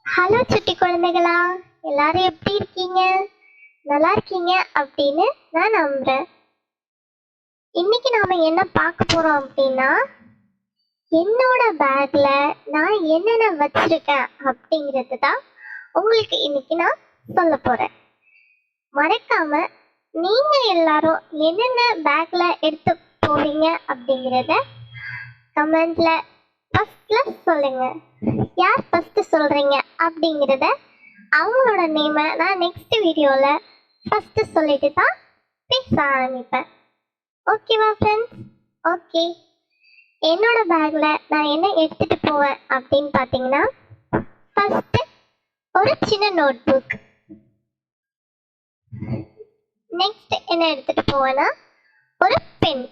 Hello சுட்டி குழந்தைகளா, எல்லாரும் எப்படி இருக்கீங்க? நல்லா இருக்கீங்க அப்படின்னு நான் நம்புறேன். இன்னைக்கு நாம என்ன பார்க்க போறோம் அப்படின்னா, என்னோட பேக்ல நான் என்னென்ன வச்சிருக்கேன் அப்படிங்கிறது தான் உங்களுக்கு இன்னைக்கு நான் சொல்ல போறேன். மறக்காம நீங்க எல்லாரும் என்னென்ன பேக்ல எடுத்து போவீங்க அப்படிங்கிறத கமெண்ட்ல ஃபர்ஸ்ட்ல சொல்லுங்க. யார் ஃபர்ஸ்ட் சொல்றீங்க அப்படிங்கிறத அவங்களோட நேமை நான் நெக்ஸ்ட் வீடியோவில் ஃபஸ்ட்டு சொல்லிட்டு தான் பேச ஆரம்பிப்பேன். ஓகேவா ஃப்ரெண்ட்ஸ்? ஓகே, என்னோட பேக்கில் நான் என்ன எடுத்துகிட்டு போவேன் அப்படின்னு பார்த்தீங்கன்னா, ஃபஸ்ட்டு ஒரு சின்ன நோட் புக். நெக்ஸ்ட் என்ன எடுத்துகிட்டு போவேன்னா ஒரு பென்.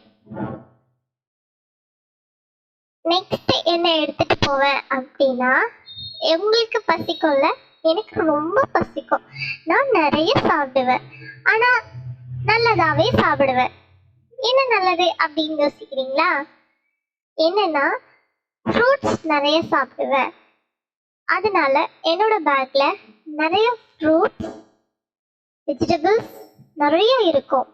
நெக்ஸ்ட் என்ன எடுத்துகிட்டு போவேன் அப்படின்னா, உங்களுக்கு பசிக்கும்ல, எனக்கு ரொம்ப பசிக்கும். நான் நிறைய சாப்பிடுவேன், ஆனால் நல்லதாகவே சாப்பிடுவேன். என்ன நல்லது அப்படின்னு யோசிக்கிறீங்களா? என்னன்னா, ஃப்ரூட்ஸ் நிறைய சாப்பிடுவேன். அதனால என்னோட பேக்ல நிறைய ஃப்ரூட்ஸ், வெஜிடபிள்ஸ் நிறைய இருக்கும்.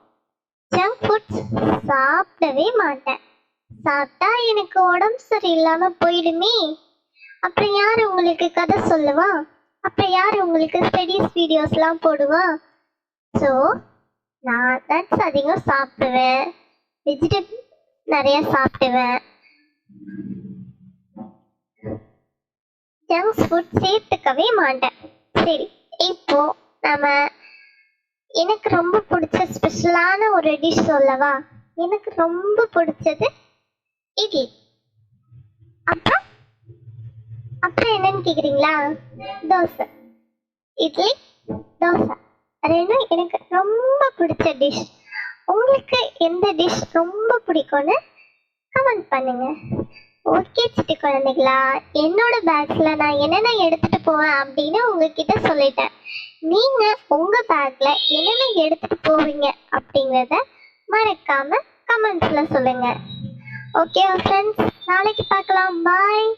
ஜங்க் ஃபுட்ஸ் சாப்பிடவே மாட்டேன். சாப்பிட்டா எனக்கு உடம்பு சரியில்லாம போயிடுமே. அப்புறம் யார் உங்களுக்கு கதை சொல்லுவா? அப்புறம் யார் உங்களுக்கு ஸ்டடீஸ் வீடியோஸ்லாம் போடுவா? ஸோ நான் நட்ஸ் அதிகம் சாப்பிடுவேன், வெஜிடபிள் நிறைய சாப்பிடுவேன், ஜங்க் ஃபுட் சேர்த்துக்கவே மாட்டேன். சரி, இப்போ நம்ம எனக்கு ரொம்ப பிடிச்ச ஸ்பெஷலான ஒரு டிஷ் சொல்லவா? எனக்கு ரொம்ப பிடிச்சது இட்லி. அப்புறம் அப்புறம் என்னன்னு கேக்குறீங்களா? தோசை. இட்லி, தோசை ரெண்டும் எனக்கு ரொம்ப பிடிச்ச டிஷ். உங்களுக்கு எந்த டிஷ் ரொம்ப பிடிக்கும்னு கமெண்ட் பண்ணுங்க. ஓகே சிட்டி குழந்தைகளா, என்னோட பேக்ஸ்ல நான் என்னென்ன எடுத்துட்டு போவேன் அப்படின்னு உங்ககிட்ட சொல்லிட்டேன். நீங்க உங்க பேக்ல என்னென்ன எடுத்துட்டு போவீங்க அப்படிங்கிறத மறக்காம கமெண்ட்ஸ்ல சொல்லுங்க. ஓகே ஃப்ரெண்ட்ஸ், நாளைக்கு பார்க்கலாம். பாய்.